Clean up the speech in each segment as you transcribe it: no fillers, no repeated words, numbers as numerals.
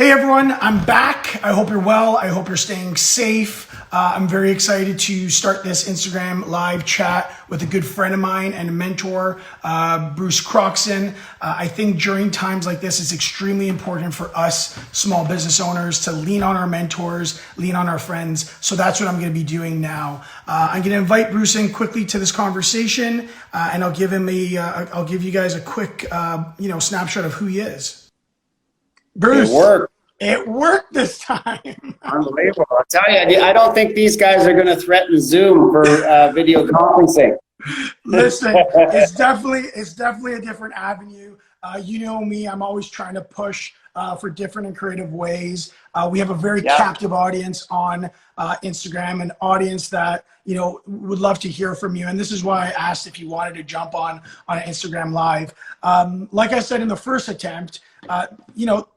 Hey everyone, I'm back. I hope you're well. I hope you're staying safe. I'm very excited to start this Instagram live chat with a good friend of mine and a mentor, Bruce Croxon. I think during times like this, it's extremely important for us small business owners to lean on our mentors, lean on our friends. So that's what I'm going to be doing now. I'm going to invite Bruce in quickly to this conversation, and I'll give you guys a quick, snapshot of who he is. Bruce, it worked. It worked this time. Unbelievable. I'll tell you, I don't think these guys are going to threaten Zoom for video conferencing. Listen, it's definitely a different avenue. You know me, I'm always trying to push for different and creative ways. We have a very captive audience on Instagram, an audience that, would love to hear from you. And this is why I asked if you wanted to jump on Instagram Live. Like I said in the first attempt,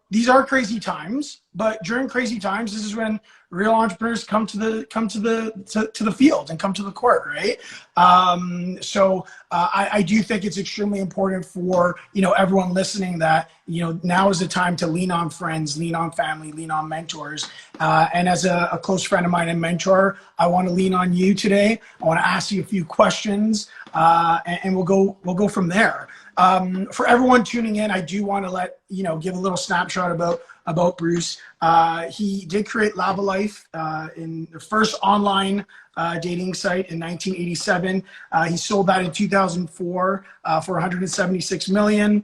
these are crazy times, but during crazy times, this is when real entrepreneurs come to the field and come to the court, right? I do think it's extremely important for everyone listening that now is the time to lean on friends, lean on family, lean on mentors. And as a close friend of mine and mentor, I want to lean on you today. I want to ask you a few questions, and we'll go from there. For everyone tuning in, I do want to give a little snapshot about Bruce. He did create Lava Life in the first online dating site in 1987. He sold that in 2004 for 176 million.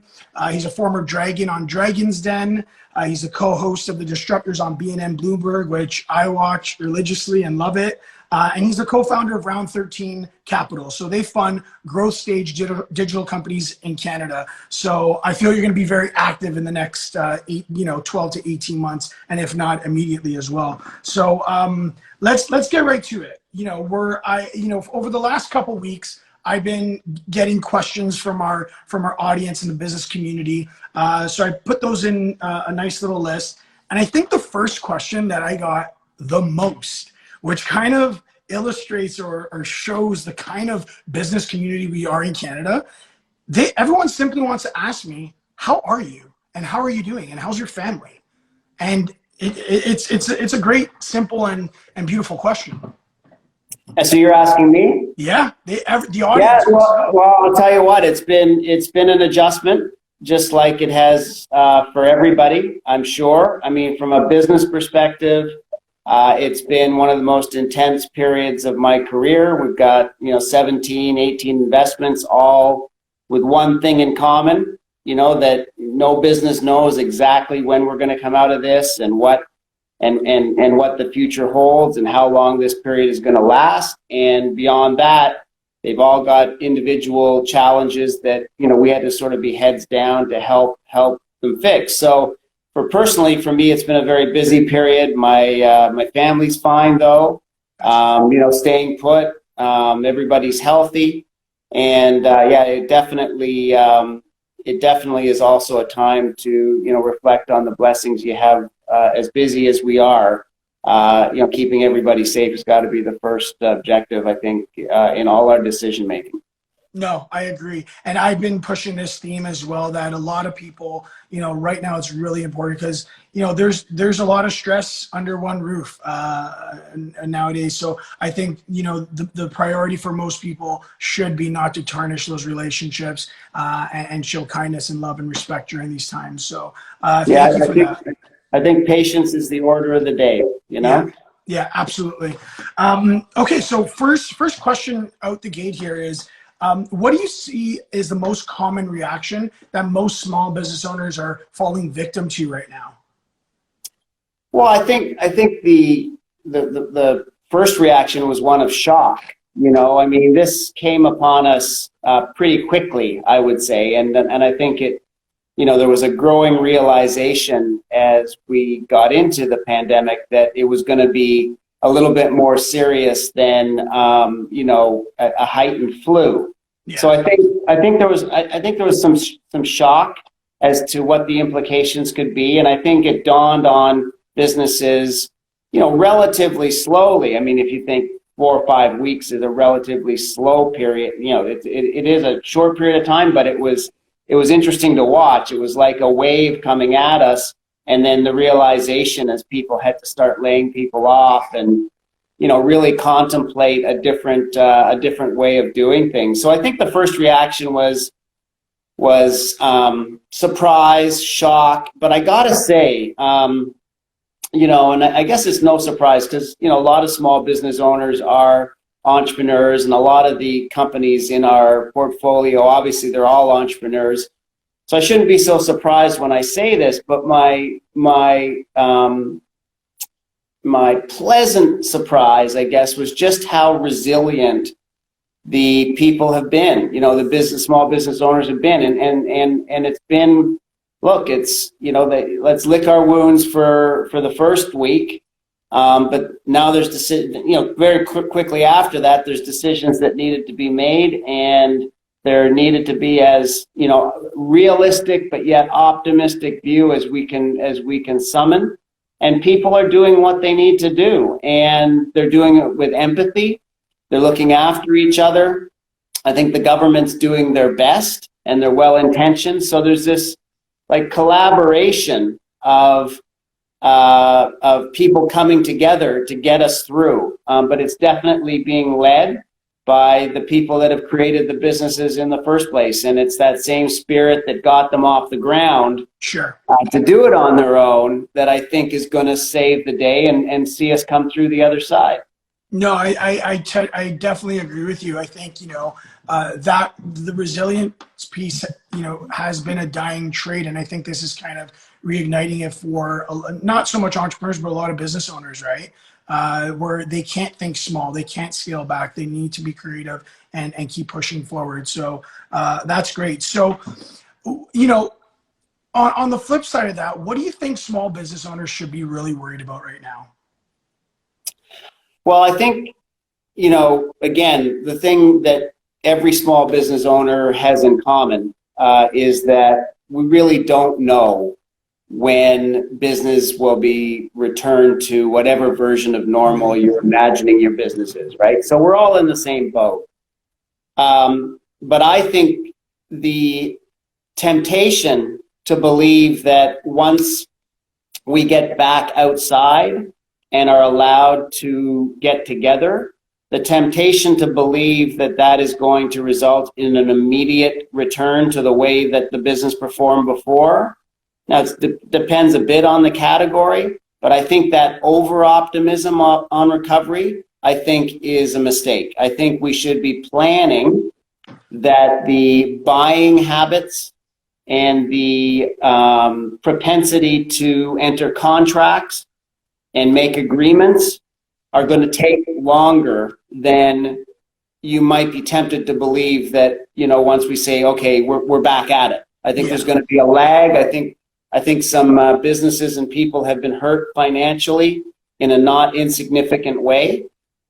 He's a former dragon on Dragon's Den. He's a co-host of the Disruptors on BNN Bloomberg, which I watch religiously and love it. And he's the co-founder of Round 13 Capital. So they fund growth stage digital companies in Canada. So I feel you're going to be very active in the next 12 to 18 months, and if not, immediately as well. So let's get right to it. Over the last couple weeks, I've been getting questions from our audience in the business community. So I put those in a nice little list. And I think the first question that I got the most, which kind of illustrates or shows the kind of business community we are in Canada. Everyone simply wants to ask me, how are you? And how are you doing? And how's your family? And it's a great, simple, and beautiful question. And so you're asking me? Yeah, the audience. Yeah, well, I'll tell you what, it's been an adjustment, just like it has for everybody, I'm sure. I mean, from a business perspective, it's been one of the most intense periods of my career. We've got, 17, 18 investments, all with one thing in common, that no business knows exactly when we're going to come out of this and what the future holds and how long this period is going to last. And beyond that, they've all got individual challenges that, we had to sort of be heads down to help them fix. So, personally, for me, it's been a very busy period. My family's fine though. Staying put. Everybody's healthy, and it definitely is also a time to reflect on the blessings you have. As busy as we are, keeping everybody safe has got to be the first objective, I think, in all our decision making. No, I agree. And I've been pushing this theme as well, that a lot of people, right now it's really important because, there's a lot of stress under one roof and nowadays. So I think, the priority for most people should be not to tarnish those relationships and show kindness and love and respect during these times. So thank you for that. I think patience is the order of the day, Yeah, absolutely. Okay, so first question out the gate here is, what do you see is the most common reaction that most small business owners are falling victim to right now? Well, I think the first reaction was one of shock. I mean, this came upon us pretty quickly, I would say, and I think there was a growing realization as we got into the pandemic that it was going to be a little bit more serious than a heightened flu. Yeah. So I think there was some shock as to what the implications could be, and I think it dawned on businesses, relatively slowly. I mean, if you think 4 or 5 weeks is a relatively slow period, it is a short period of time, but it was interesting to watch. It was like a wave coming at us And then the realization as people had to start laying people off and, you know, really contemplate a different way of doing things. So I think the first reaction was surprise, shock. But I gotta say, you know, and I guess it's no surprise because, you know, a lot of small business owners are entrepreneurs, and a lot of the companies in our portfolio, obviously, they're all entrepreneurs. So I shouldn't be so surprised when I say this, but my pleasant surprise, I guess, was just how resilient the people have been. You know, the small business owners have been, and it's been. Look, it's, you know, let's lick our wounds for the first week, but now there's you know, very quickly after that, there's decisions that needed to be made, and there needed to be, as you know, realistic but yet optimistic view as we can summon. And people are doing what they need to do, and they're doing it with empathy. They're looking after each other. I think the government's doing their best, and they're well intentioned. So there's this like collaboration of people coming together to get us through. But it's definitely being led by the people that have created the businesses in the first place. And it's that same spirit that got them off the ground Sure. To do it on their own that I think is going to save the day and see us come through the other side. No, I definitely agree with you. I think, you know, that the resilience piece, you know, has been a dying trait. And I think this is kind of reigniting it for not so much entrepreneurs, but a lot of business owners, right? Where they can't think small, they can't scale back, they need to be creative and keep pushing forward. So that's great. So, you know, on the flip side of that, what do you think small business owners should be really worried about right now? Well, I think, you know, again, the thing that every small business owner has in common is that we really don't know when business will be returned to whatever version of normal you're imagining your business is, right? So we're all in the same boat. But I think the temptation to believe that once we get back outside and are allowed to get together, the temptation to believe that that is going to result in an immediate return to the way that the business performed before. Now, it depends a bit on the category, but I think that over-optimism on recovery, I think, is a mistake. I think we should be planning that the buying habits and the propensity to enter contracts and make agreements are going to take longer than you might be tempted to believe that, you know, once we say, okay, we're back at it. I think there's going to be a lag. I think some businesses and people have been hurt financially in a not insignificant way.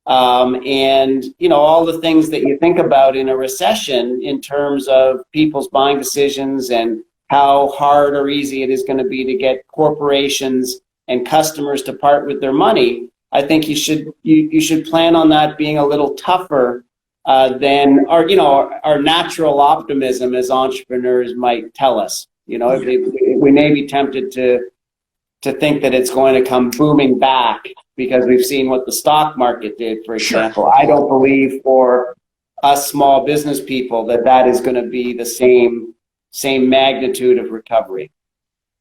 And, you know, all the things that you think about in a recession in terms of people's buying decisions and how hard or easy it is going to be to get corporations and customers to part with their money. I think you should plan on that being a little tougher than our natural optimism as entrepreneurs might tell us. You know, we may be tempted to think that it's going to come booming back because we've seen what the stock market did, for example. Sure. I don't believe for us small business people that is going to be the same magnitude of recovery.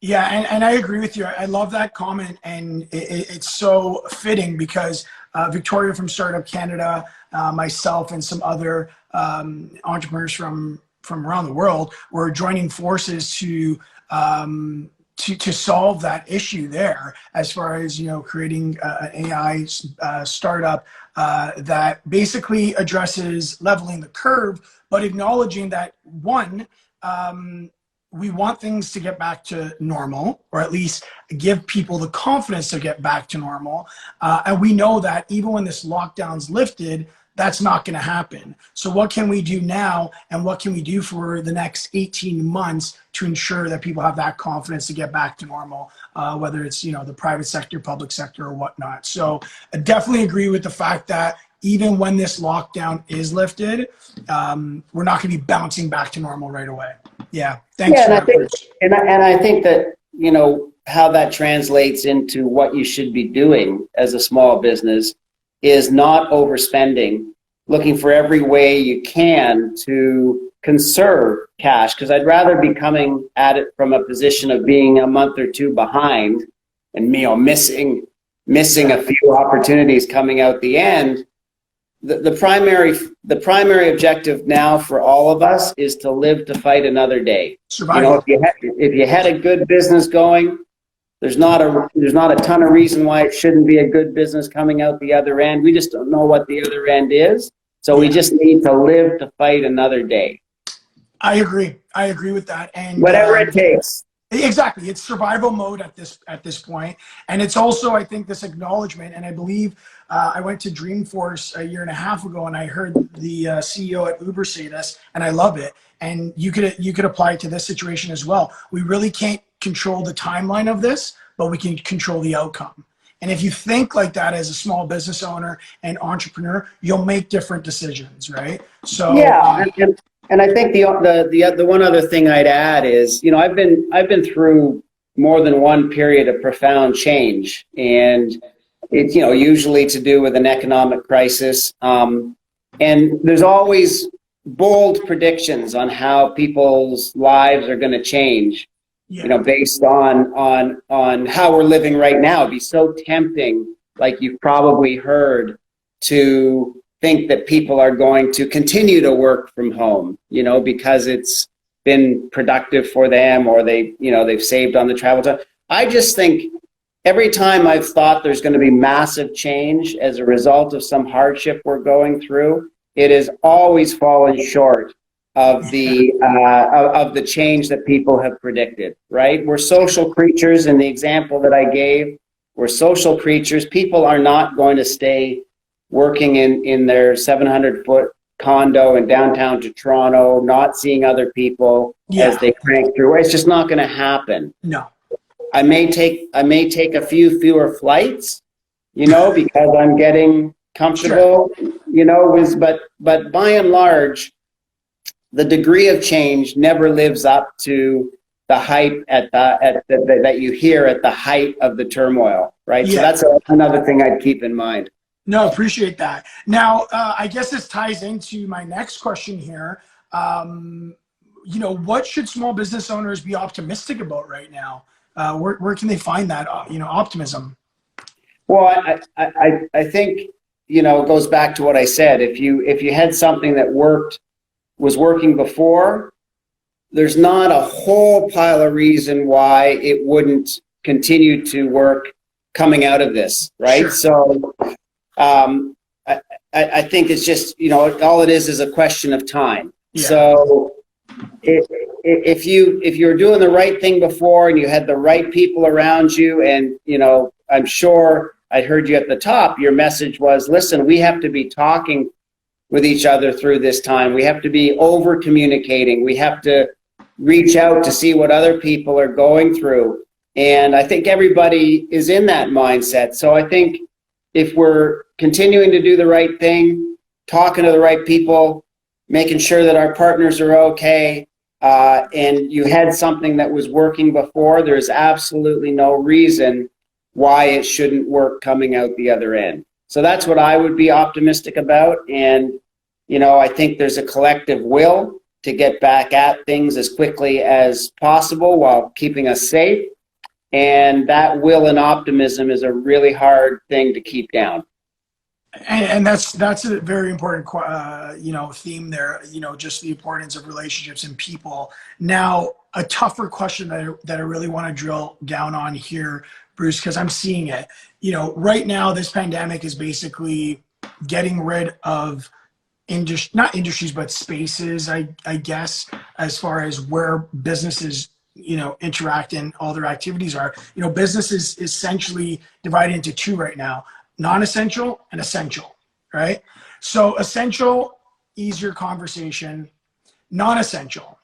Yeah, and I agree with you. I love that comment, and it's so fitting because Victoria from Startup Canada, myself, and some other entrepreneurs from around the world were joining forces to solve that issue there, as far as, you know, creating an AI startup that basically addresses leveling the curve, but acknowledging that one, we want things to get back to normal, or at least give people the confidence to get back to normal. And we know that even when this lockdown's lifted, that's not going to happen. So what can we do now, and what can we do for the next 18 months to ensure that people have that confidence to get back to normal, whether it's, you know, the private sector, public sector, or whatnot. So I definitely agree with the fact that even when this lockdown is lifted, we're not going to be bouncing back to normal right away. Yeah. Thanks. Yeah, and I think that, you know, how that translates into what you should be doing as a small business is not overspending, looking for every way you can to conserve cash. Because I'd rather be coming at it from a position of being a month or two behind and missing a few opportunities coming out the end. The primary objective now for all of us is to live to fight another day. Survival. If you had a good business going, there's not a ton of reason why it shouldn't be a good business coming out the other end. We just don't know what the other end is. So we just need to live to fight another day. I agree with that. And whatever it takes. Exactly. It's survival mode at this point. And it's also, I think, this acknowledgement. And I believe I went to Dreamforce a year and a half ago, and I heard the CEO at Uber say this, and I love it. And you could apply it to this situation as well. We really can't control the timeline of this, but we can control the outcome. And if you think like that as a small business owner and entrepreneur, you'll make different decisions, right? So yeah, and I think the one other thing I'd add is, I've been through more than one period of profound change, and it's usually to do with an economic crisis. And there's always bold predictions on how people's lives are going to change. Yeah. Based on how we're living right now. It'd be so tempting, like you've probably heard, to think that people are going to continue to work from home, because it's been productive for them, or they've saved on the travel time. I just think every time I've thought there's going to be massive change as a result of some hardship we're going through, it has always fallen short of the change that people have predicted, right? We're social creatures. In the example that I gave, we're social creatures. People are not going to stay working in their 700-foot condo in downtown to Toronto, not seeing other people as they crank through. It's just not going to happen. No. I may take a few fewer flights, because I'm getting comfortable, but by and large, the degree of change never lives up to the hype that you hear at the height of the turmoil, right? Yeah. So that's another thing I'd keep in mind. No, appreciate that. Now, I guess this ties into my next question here. What should small business owners be optimistic about right now? Where can they find that, optimism? Well, I think, it goes back to what I said. If you had something that was working before, there's not a whole pile of reason why it wouldn't continue to work coming out of this, right? Sure. So I think it's just, all it is a question of time. Yeah. So if you're doing the right thing before and you had the right people around you, and, I'm sure I heard you at the top, your message was, listen, we have to be talking with each other through this time. We have to be over communicating. We have to reach out to see what other people are going through. And I think everybody is in that mindset. So I think if we're continuing to do the right thing, talking to the right people, making sure that our partners are okay, and you had something that was working before, there's absolutely no reason why it shouldn't work coming out the other end. So that's what I would be optimistic about. And, I think there's a collective will to get back at things as quickly as possible while keeping us safe. And that will and optimism is a really hard thing to keep down. And that's a very important, theme there, just the importance of relationships and people. Now, a tougher question that I really want to drill down on here, Bruce, because I'm seeing it. Right now, this pandemic is basically getting rid of not industries, but spaces, I guess, as far as where businesses, interact and all their activities are. Business is essentially divided into two right now: non-essential and essential, right? So essential, easier conversation. Non-essential,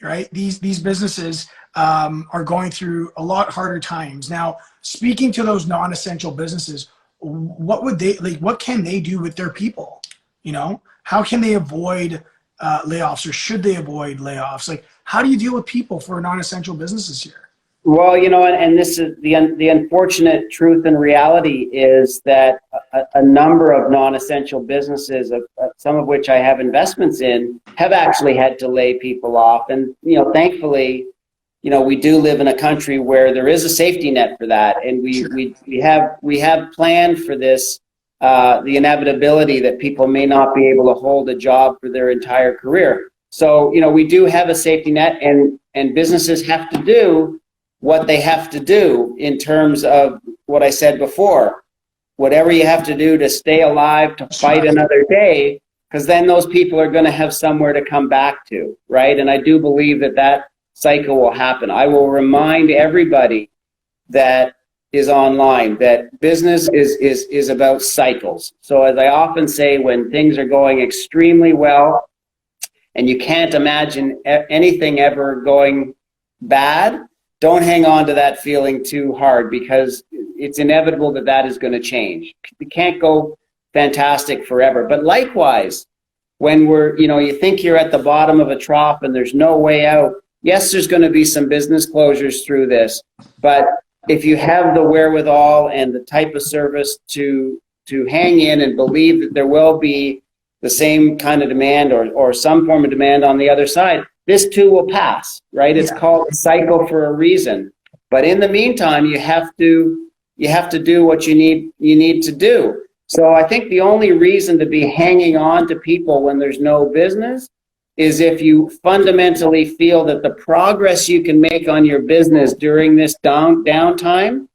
right? These businesses are going through a lot harder times. Now, speaking to those non-essential businesses, what can they do with their people? How can they avoid layoffs, or should they avoid layoffs? How do you deal with people for non-essential businesses here? Well, and this is the unfortunate truth and reality is that a number of non-essential businesses, some of which I have investments in, have actually had to lay people off. And, thankfully, we do live in a country where there is a safety net for that. And we have planned for this, the inevitability that people may not be able to hold a job for their entire career. So, we do have a safety net, and businesses have to do what they have to do in terms of what I said before. Whatever you have to do to stay alive, to fight another day, because then those people are going to have somewhere to come back to, right? And I do believe that cycle will happen. I will remind everybody that is online that business is about cycles. So as I often say, when things are going extremely well and you can't imagine anything ever going bad, don't hang on to that feeling too hard, because it's inevitable that is going to change. We can't go fantastic forever. But likewise, when you think you're at the bottom of a trough and there's no way out, yes, there's going to be some business closures through this. But if you have the wherewithal and the type of service to hang in and believe that there will be the same kind of demand or some form of demand on the other side, this too will pass, right? It's called a cycle for a reason. But in the meantime, you have to do what you need to do. So I think the only reason to be hanging on to people when there's no business is if you fundamentally feel that the progress you can make on your business during this downtime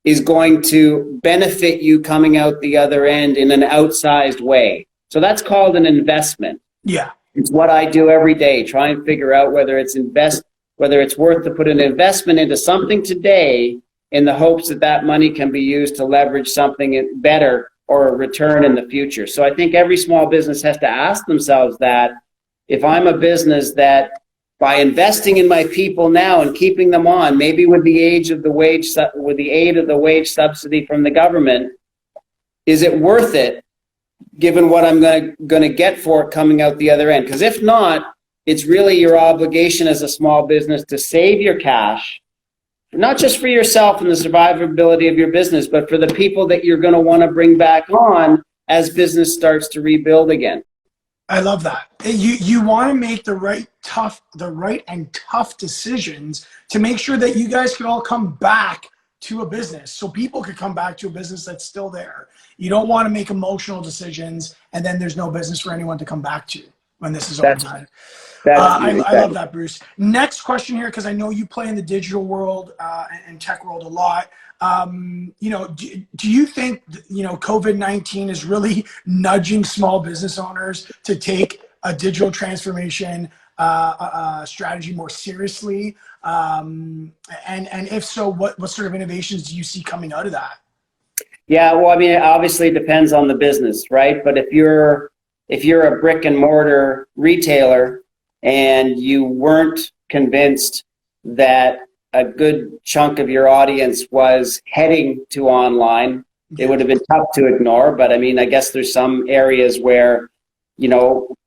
is going to benefit you coming out the other end in an outsized way. So that's called an investment. Yeah. It's what I do every day, try and figure out whether it's worth to put an investment into something today in the hopes that money can be used to leverage something better or a return in the future. So I think every small business has to ask themselves that, if I'm a business that by investing in my people now and keeping them on, maybe with the aid of the wage subsidy from the government, is it worth it given what I'm going to get for it coming out the other end? Because if not, it's really your obligation as a small business to save your cash, not just for yourself and the survivability of your business, but for the people that you're going to want to bring back on as business starts to rebuild again. I love that. You want to make the right and tough decisions to make sure that you guys can all come back to a business, so people could come back to a business that's still there. You don't want to make emotional decisions and then there's no business for anyone to come back to when this is all done. I love that, Bruce. Next question here, because I know you play in the digital world and tech world a lot. Do you think COVID-19 is really nudging small business owners to take a digital transformation strategy more seriously? And if so, what sort of innovations do you see coming out of that? Yeah, well, I mean, it obviously depends on the business, right? But if you're a brick and mortar retailer and you weren't convinced that a good chunk of your audience was heading to online, it would have been tough to ignore. But I mean, I guess there's some areas where,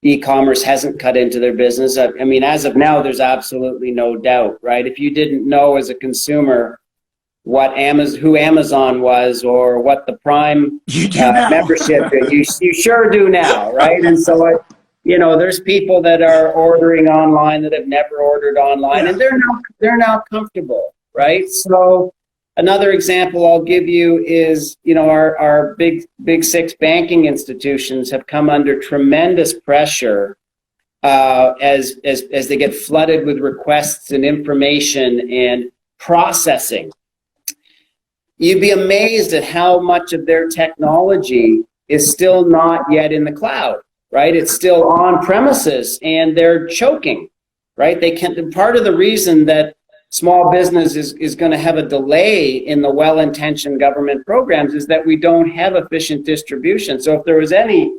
e-commerce hasn't cut into their business. I mean, as of now, there's absolutely no doubt, right? If you didn't know as a consumer who Amazon was or what the Prime membership is, you sure do now, right? And so, there's people that are ordering online that have never ordered online, and they're now comfortable, right? So another example I'll give you is, our big six banking institutions have come under tremendous pressure as they get flooded with requests and information and processing. You'd be amazed at how much of their technology is still not yet in the cloud, right? It's still on premises and they're choking, right? Part of the reason that small business is going to have a delay in the well-intentioned government programs is that we don't have efficient distribution. So if there was any,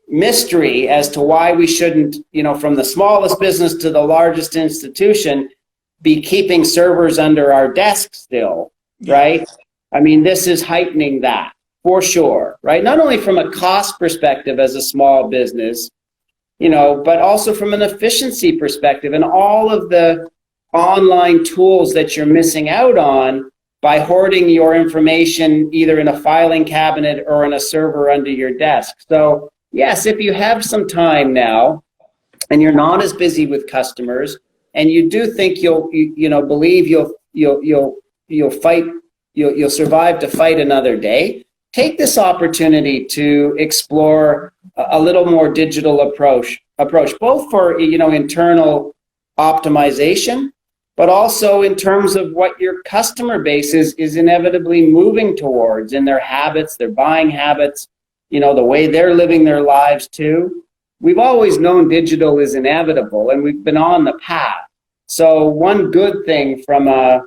mystery as to why we shouldn't, from the smallest business to the largest institution, be keeping servers under our desk still, right? I mean, this is heightening that for sure, right? Not only from a cost perspective as a small business, but also from an efficiency perspective, and all of the online tools that you're missing out on by hoarding your information either in a filing cabinet or in a server under your desk. So yes, if you have some time now and you're not as busy with customers, and you do think believe you'll survive to fight another day, take this opportunity to explore a little more digital approach, both for internal optimization, but also in terms of what your customer base is inevitably moving towards in their habits, their buying habits, the way they're living their lives too. We've always known digital is inevitable, and we've been on the path. So one good thing from an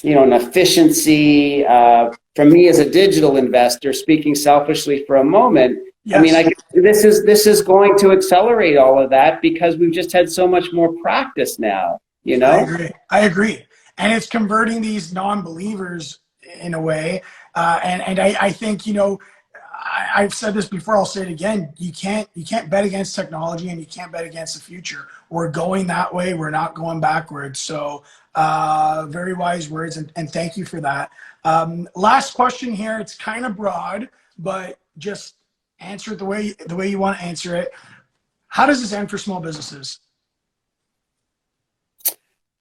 efficiency, from me as a digital investor, speaking selfishly for a moment, yes. This is going to accelerate all of that because we've just had so much more practice now. I agree. And it's converting these non-believers in a way. And I think, I've said this before, I'll say it again. You can't bet against technology, and you can't bet against the future. We're going that way. We're not going backwards. So very wise words. And thank you for that. Last question here. It's kind of broad, but just answer it the way you want to answer it. How does this end for small businesses?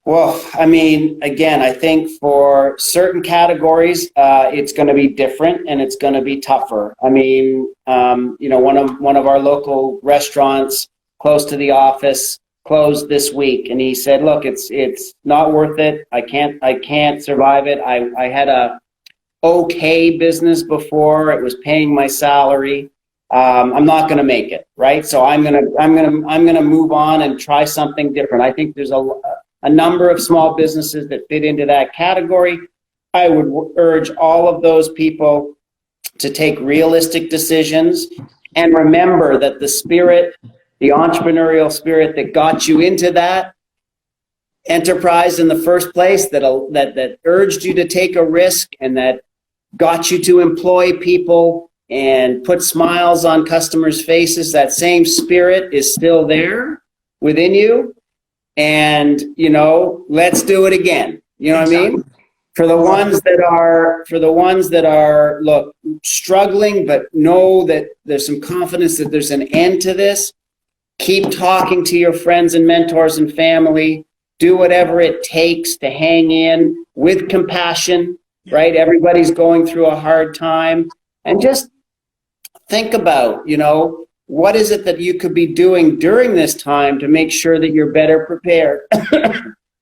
Well, again, I think for certain categories, it's going to be different and it's going to be tougher. One of our local restaurants close to the office closed this week, and he said, "Look, it's not worth it. I can't survive it. I had a okay business before. It was paying my salary. I'm not going to make it, right? So I'm gonna move on and try something different." I think there's a number of small businesses that fit into that category. I would urge all of those people to take realistic decisions and remember that the entrepreneurial spirit that got you into that enterprise in the first place, that urged you to take a risk and that got you to employ people and put smiles on customers' faces, that same spirit is still there within you. And, let's do it again. You know what I mean? For the ones that are, look, struggling, but know that there's some confidence that there's an end to this, keep talking to your friends and mentors and family. Do whatever it takes to hang in with compassion, right? Everybody's going through a hard time. And just think about, what is it that you could be doing during this time to make sure that you're better prepared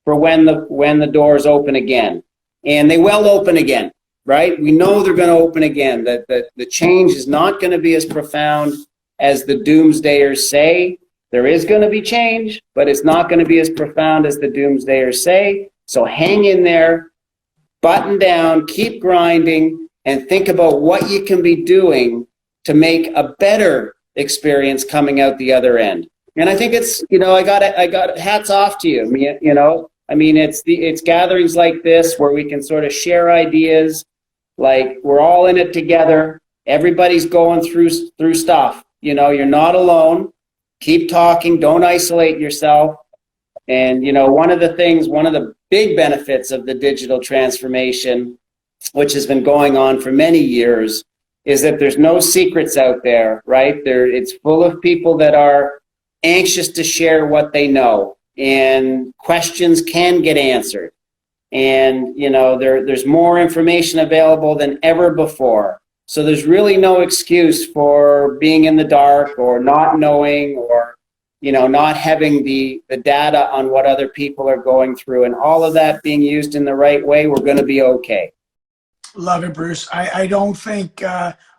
for when the doors open again? And they will open again, right? We know they're going to open again. That the change is not going to be as profound as the doomsdayers say. There is going to be change, but it's not going to be as profound as the doomsdayers say. So hang in there, button down, keep grinding, and think about what you can be doing to make a better experience coming out the other end. And I think it's, I got hats off to you. It's gatherings like this where we can sort of share ideas, like we're all in it together. Everybody's going through stuff. You're not alone. Keep talking. Don't isolate yourself. And, one of the big benefits of the digital transformation, which has been going on for many years, is that there's no secrets out there, right? It's full of people that are anxious to share what they know, and questions can get answered. And, there's more information available than ever before. So there's really no excuse for being in the dark or not knowing or, not having the data on what other people are going through. And all of that being used in the right way, we're going to be okay. Love it, Bruce. I don't think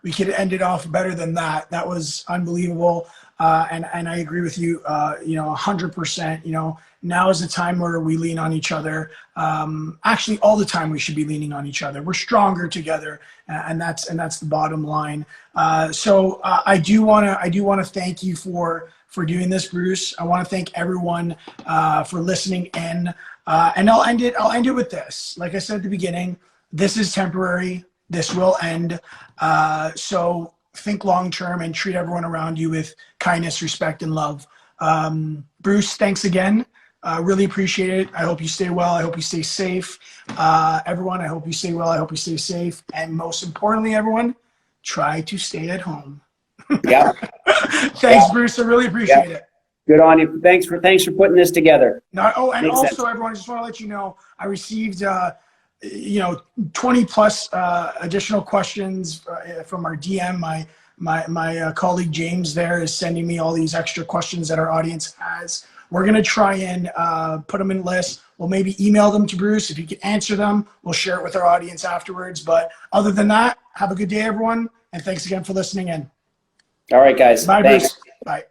we could end it off better than that. That was unbelievable. And I agree with you, 100%. Now is the time where we lean on each other. Actually, all the time we should be leaning on each other. We're stronger together, and that's the bottom line. So I do want to thank you for doing this, Bruce. I want to thank everyone for listening in. And I'll end it with this. Like I said at the beginning, this is temporary. This will end. So think long-term and treat everyone around you with kindness, respect, and love. Bruce, thanks again. Really appreciate it. I hope you stay well. I hope you stay safe. Everyone, I hope you stay well. I hope you stay safe. And most importantly, everyone, try to stay at home. Yeah. Thanks, Bruce. I really appreciate it. Good on you. Thanks for putting this together. And Makes also, sense. everyone, I just want to let you know, I received, 20 plus additional questions from our DM. My colleague James there is sending me all these extra questions that our audience has. We're going to try and put them in lists. We'll maybe email them to Bruce. If he can answer them, we'll share it with our audience afterwards. But other than that, have a good day, everyone. And thanks again for listening in. All right, guys. Bye, Thanks. Bruce. Bye.